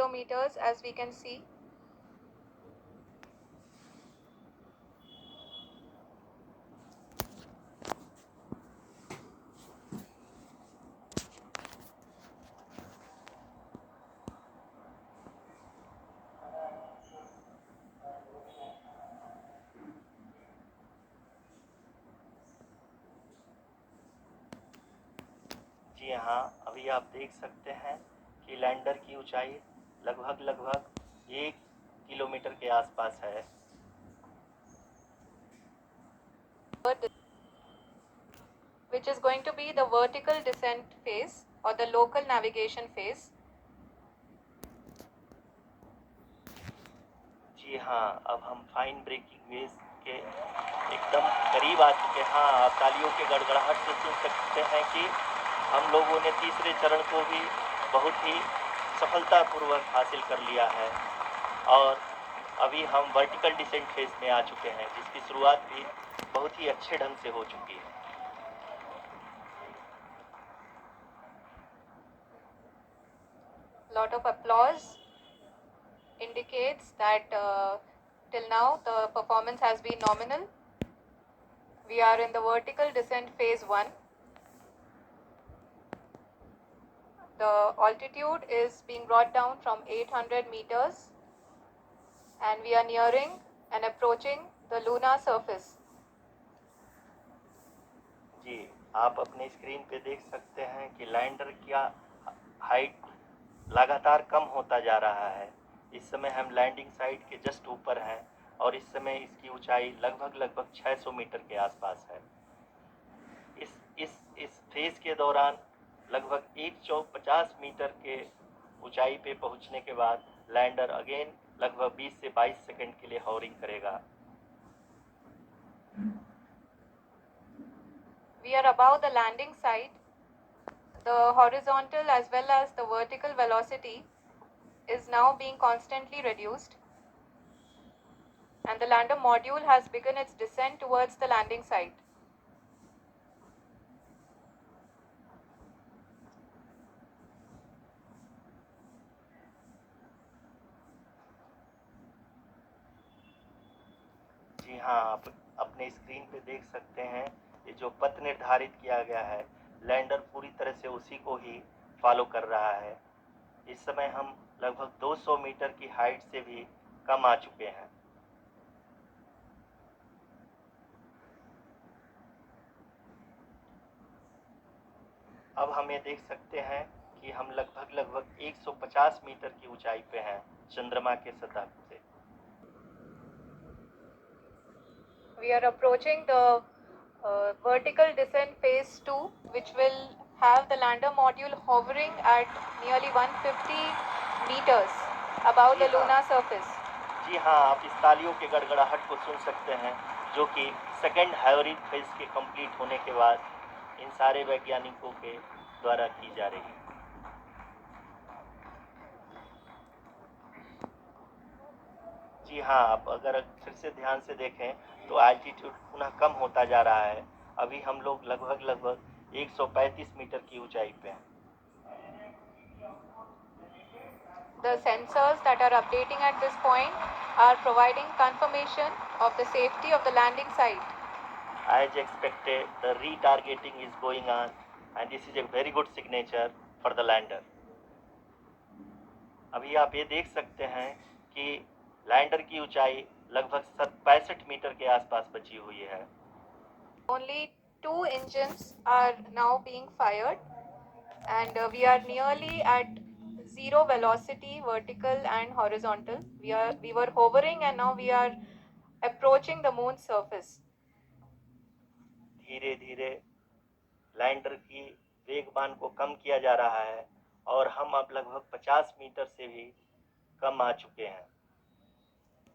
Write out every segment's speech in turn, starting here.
kilometers, as we can see. जी हाँ, अभी आप देख सकते हैं कि लैंडर की ऊंचाई लगभग 1 किलोमीटर के आसपास है। Which is going to be the vertical descent phase or the local navigation phase. जी हाँ, अब हम फाइन ब्रेकिंग वेव के एकदम करीब आ चुके हैं। हाँ, आप तालियों के गड़गड़ाहट से सुन सकते हैं कि हम लोगों ने तीसरे चरण को भी बहुत ही सफलतापूर्वक हासिल कर लिया है और अभी हम वर्टिकल डिसेंट फेज में आ चुके हैं, जिसकी शुरुआत भी बहुत ही अच्छे ढंग से हो चुकी है। Lot of applause indicates that till now the performance has been nominal. We are in the vertical descent phase 1. The altitude is being brought down from 800 meters and we are nearing and approaching the lunar surface. जी, आप अपने screen पे देख सकते हैं कि lander का height लगातार कम होता जा रहा है। इस समय हम लैंडिंग साइट के जस्ट ऊपर हैं और इस समय इसकी ऊंचाई लगभग 600 मीटर के आसपास है। इस फेज के दौरान लगभग 150 मीटर के ऊंचाई पे पहुंचने के बाद लैंडर अगेन लगभग 20 से 22 सेकंड के लिए हॉवरिंग करेगा। We are above the landing site. The horizontal as well as the vertical velocity is now being constantly reduced, and the lander module has begun its descent towards the landing site. जी हाँ, आप अपने screen पे देख सकते हैं ये जो पथ निर्धारित किया गया है, लैंडर पूरी तरह से उसी को ही फॉलो कर रहा है। इस समय हम लगभग 200 मीटर की हाइट से भी कम आ चुके हैं। अब हम ये देख सकते हैं कि हम लगभग 150 मीटर की ऊंचाई पे हैं चंद्रमा के सतह से। We are approaching the vertical descent phase 2, which will have the lander module hovering at nearly 150 meters above the lunar surface. जी हाँ, आप इस तालियों के गड़गड़ाहट को सुन सकते हैं, जो कि सेकेंड हाइब्रिड फेज के कंप्लीट होने के बाद इन सारे वैज्ञानिकों के द्वारा की जा रही है। जी हाँ, आप अगर फिर से ध्यान से देखें तो एल्टीट्यूड पुनः कम होता जा रहा है। अभी हम लोग लगभग 135 मीटर की ऊंचाई पे हैं। The sensors that are updating at this point are providing confirmation of the safety of the landing site. As expected, the retargeting is going on and this is a very good signature for the lander. अभी आप ये देख सकते हैं कि lander की ऊंचाई लगभग 65 मीटर के आसपास बची हुई है। Only 2 engines are now being fired and we are nearly at zero velocity, vertical and horizontal. We were hovering and now we are approaching the moon's surface. धीरे धीरे लैंडर की वेगमान को कम किया जा रहा है और हम अब लगभग 50 मीटर से भी कम आ चुके हैं।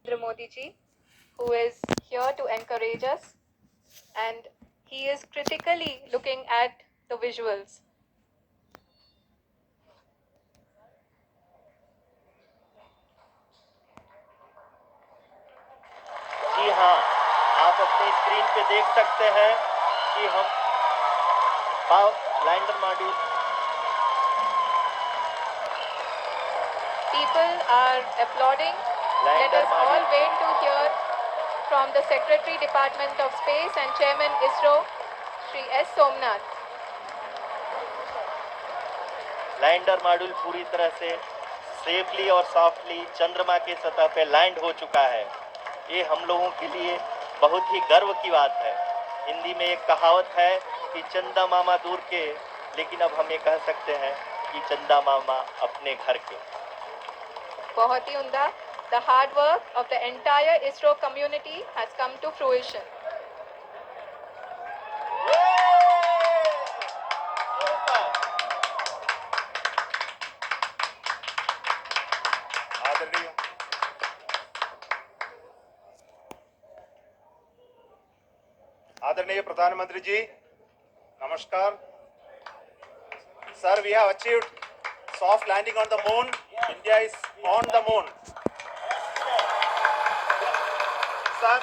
Narendra Modi ji, who is here to encourage us, and he is critically looking at the visuals. जी हाँ, आप अपनी स्क्रीन पे देख सकते हैं कि हम lander module People are applauding. Let us all wait to hear from the Secretary Department of Space and Chairman ISRO, Shri S. Somnath. Lander module पूरी तरह से सेफली और सॉफ्टली चंद्रमा के सतह पे लैंड हो चुका है। ये हम लोगों के लिए बहुत ही गर्व की बात है। हिंदी में एक कहावत है कि चंदा मामा दूर के, लेकिन अब हम ये कह सकते हैं कि चंदा मामा अपने घर के। बहुत ही उम्दा। The hard work of the entire ISRO community has come to fruition. आदरणीय आदरणीय प्रधानमंत्री जी, नमस्कार। Sir, we have achieved soft landing on the moon. India is on the moon. Sir,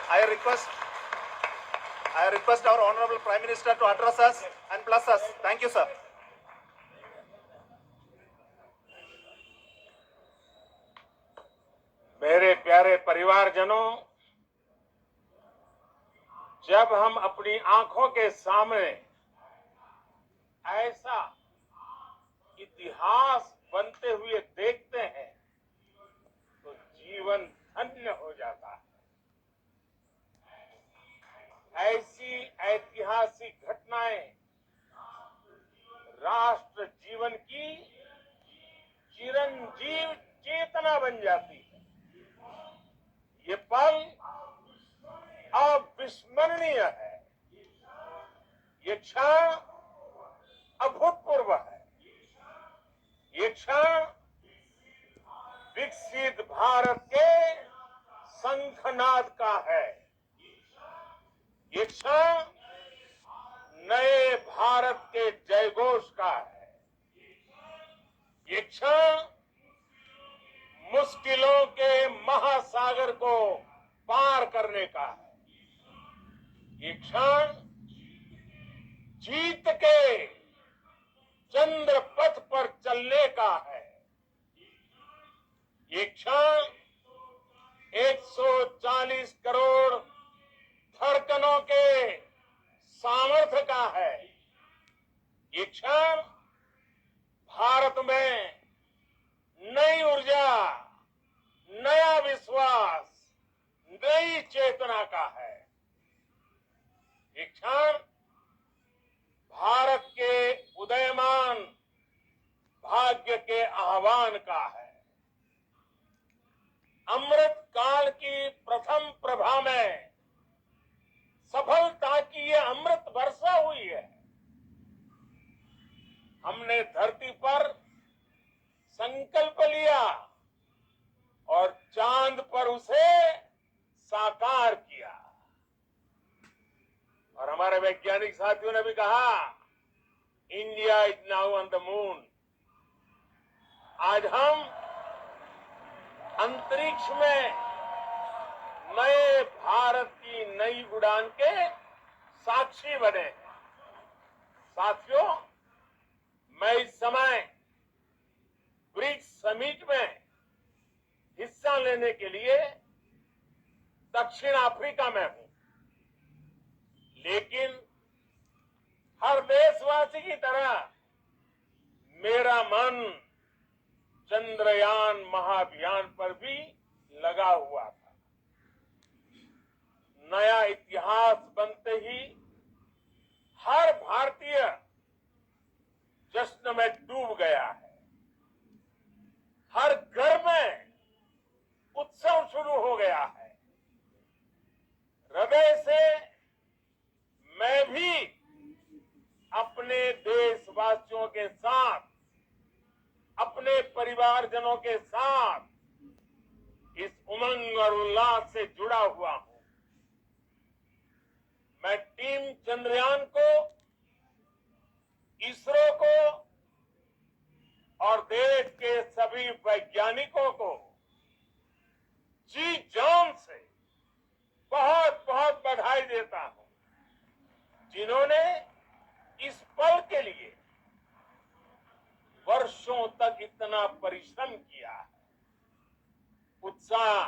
I request our Honorable Prime Minister to address us and bless us. Thank you, sir. मेरे प्यारे परिवारजनों, जब हम अपनी आंखों के सामने ऐसा इतिहास बनते हुए देखते हैं तो जीवन धन्य हो जाता है। ऐसी ऐतिहासिक घटनाएं राष्ट्र जीवन की चिरंजीव चेतना बन जाती है। ये पल अविस्मरणीय है। ये क्षण अभूतपूर्व है। ये क्षण विकसित भारत के शंखनाद का है। ये क्षण नए भारत के जयघोष का है। ये क्षण मुश्किलों के महासागर को पार करने का है। ये क्षण जीत के चंद्र पथ पर चलने का है। ये क्षण 140 करोड़ धड़कनों के सामर्थ्य का है। ये क्षण भारत में नई ऊर्जा, नया विश्वास, नई चेतना का है। ये क्षण भारत के उदयमान भाग्य के आह्वान का है। अमृत काल की प्रथम प्रभा में सफलता की ये अमृत वर्षा हुई है। हमने धरती पर संकल्प लिया और चांद पर उसे साकार किया। और हमारे वैज्ञानिक साथियों ने भी कहा, India is now on the moon. आज हम अंतरिक्ष में नए भारत की नई उड़ान के साक्षी बने हैं। साथियों, मैं इस समय ब्रिक्स समिट में हिस्सा लेने के लिए दक्षिण अफ्रीका में हूं, लेकिन हर देशवासी की तरह मेरा मन चंद्रयान महाअभियान पर भी लगा हुआ था। नया इतिहास बनते ही हर भारतीय जश्न में डूब गया है। हर घर में उत्सव शुरू हो गया है। हृदय से मैं भी अपने देशवासियों के साथ, अपने परिवारजनों के साथ इस उमंग और उल्लास से जुड़ा हुआ हूं। मैं टीम चंद्रयान को, इसरो को और देश के सभी वैज्ञानिकों को जी जान से बहुत बहुत बधाई देता हूं, जिन्होंने इस पल के लिए वर्षों तक इतना परिश्रम किया है, उत्साह,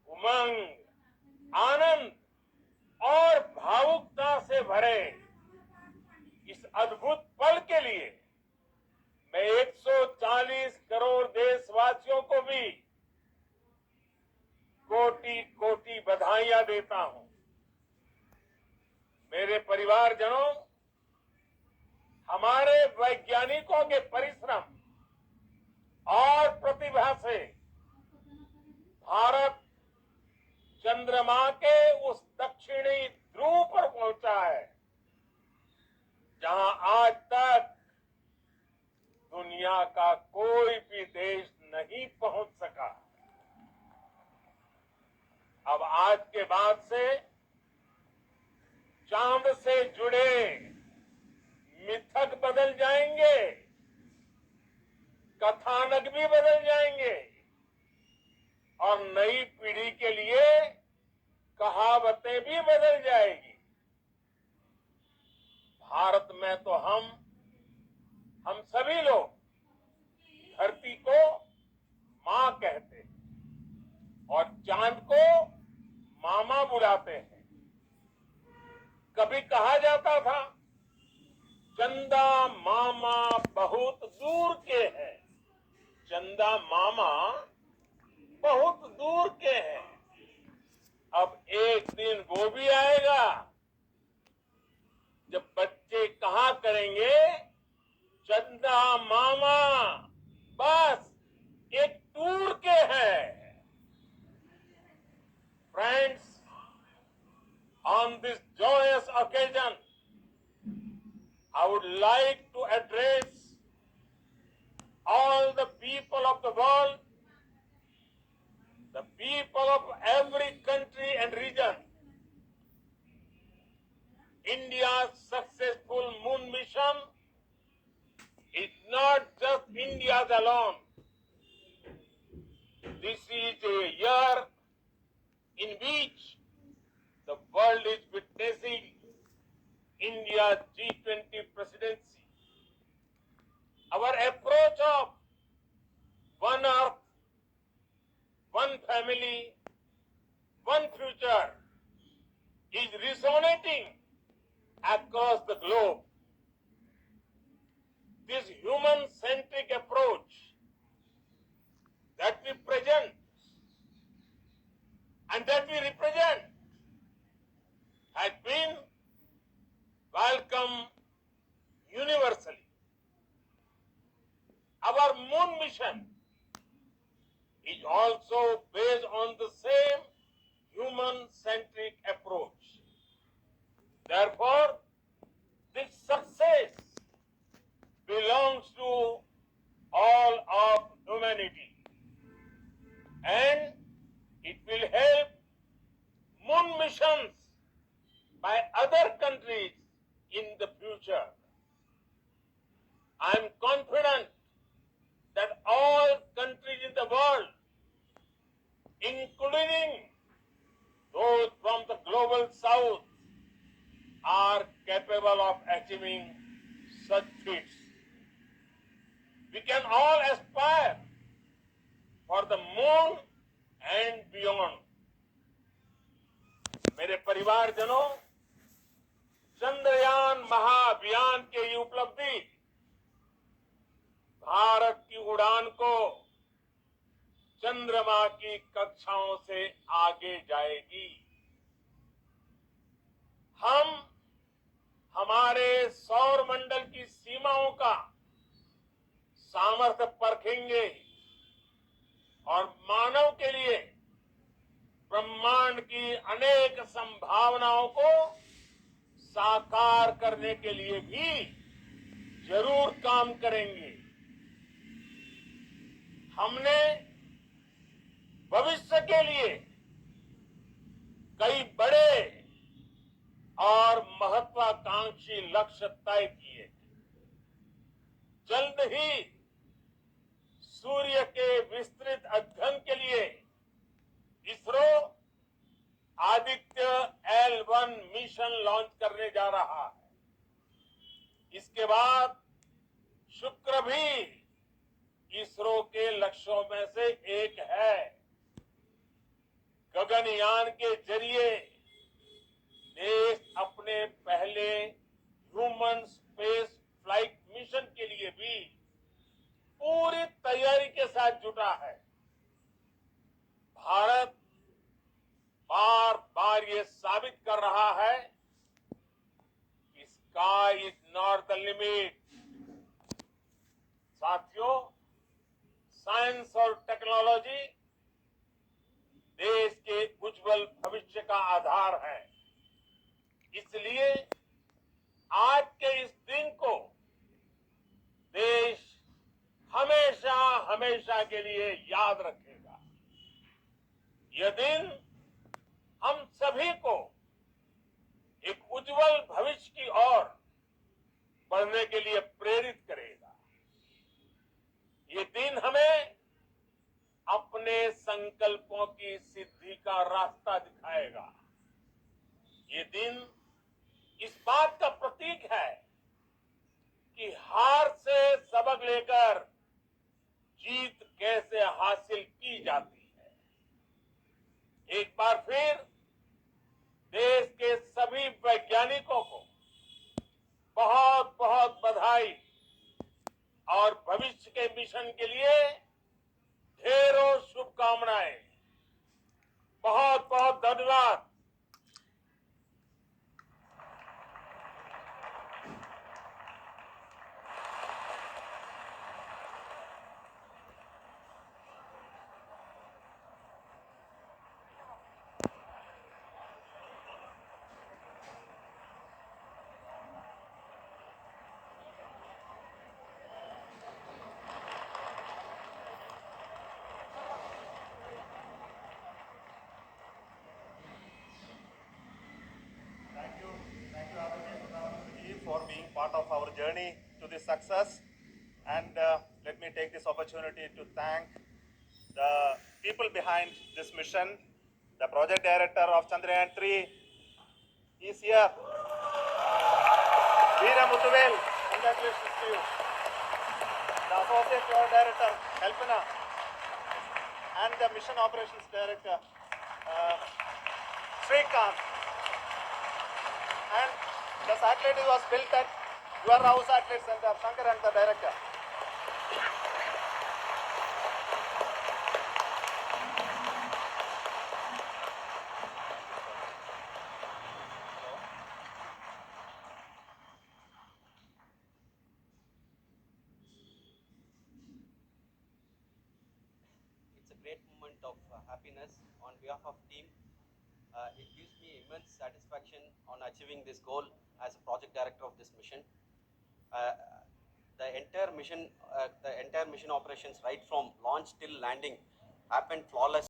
उमंग, आनंद और भावुकता से भरे इस अद्भुत पल के लिए मैं 140 करोड़ देशवासियों को भी कोटि कोटि बधाइयां देता हूं। मेरे परिवारजनों, हमारे वैज्ञानिकों के परिश्रम और प्रतिभा से भारत चंद्रमा के उस दक्षिणी ध्रुव पर पहुंचा है जहां आज तक दुनिया का कोई भी देश नहीं पहुंच सका। अब आज के बाद से चांद से जुड़े मिथक बदल जाएंगे, कथानक भी बदल जाएंगे और नई पीढ़ी के लिए कहावतें भी बदल जाएगी। भारत में तो हम सभी लोग धरती को मां कहते हैं और चांद को मामा बुलाते हैं। कभी कहा जाता था चंदा मामा बहुत दूर के हैं, चंदा मामा बहुत दूर के हैं। अब एक दिन वो भी आएगा जब बच्चे कहा करेंगे चंदा मामा बस एक टूर के हैं। Friends, on this joyous occasion, I would like to address all the people of the world, the people of every country and region. India's successful moon mission is not just India's alone. This is a year in which the world is witnessing India's G20 presidency. Our approach of one earth, one family, one future is resonating across the globe. This human-centric approach that we present and that we represent has been welcomed universally. Our moon mission is also based on the same human-centric approach. Therefore, this success belongs to all of humanity, and it will help moon missions by other countries in the future. I am confident that all countries in the world, including those from the global south, are capable of achieving such feats. We can all aspire for the moon and beyond. मेरे परिवारजनों, चंद्रयान महाअभियान की ये उपलब्धि भारत की उड़ान को चंद्रमा की कक्षाओं से आगे जाएगी। हम हमारे सौर मंडल की सीमाओं का सामर्थ्य परखेंगे और मानव के लिए ब्रह्मांड की अनेक संभावनाओं को साकार करने के लिए भी जरूर काम करेंगे। हमने भविष्य के लिए कई बड़े और महत्वाकांक्षी लक्ष्य तय किए। जल्द ही सूर्य के विस्तृत अध्ययन के लिए ISRO Aditya L1 mission launch करने जा रहा है। इसके बाद शुक्र भी इसरो के लक्ष्यों में से एक है। गगनयान के जरिए देश अपने पहले ह्यूमन स्पेस फ्लाइट मिशन के लिए भी पूरी तैयारी के साथ जुटा है। भारत बार बार ये साबित कर रहा है कि sky is not the limit. साथियों, साइंस और टेक्नोलॉजी देश के उज्जवल भविष्य का आधार है। इसलिए आज के इस दिन को देश हमेशा हमेशा के लिए याद रखेगा। यह दिन हम सभी को एक उज्जवल भविष्य की ओर बढ़ने के लिए प्रेरित करेगा। ये दिन हमें अपने संकल्पों की सिद्धि का रास्ता दिखाएगा। ये दिन इस बात का प्रतीक है कि हार से सबक लेकर जीत कैसे हासिल की जाती है। एक बार फिर देश के सभी वैज्ञानिकों को बहुत बहुत बधाई और भविष्य के मिशन के लिए ढेरों शुभकामनाएं। बहुत बहुत धन्यवाद। Thank you, Aditya Pradhan for being part of our journey to this success. And let me take this opportunity to thank the people behind this mission. The project director of Chandrayaan 3 is here. Veera Muthuvel, congratulations to you. The associate project director, Kalpana, and the mission operations director, Srikanth. And the satellite was built at your house satellite center, Shankar and the director. It's a great moment of happiness on behalf of team. It gives me immense satisfaction on achieving this goal as a project director of this mission. The entire mission operations right from launch till landing happened flawless.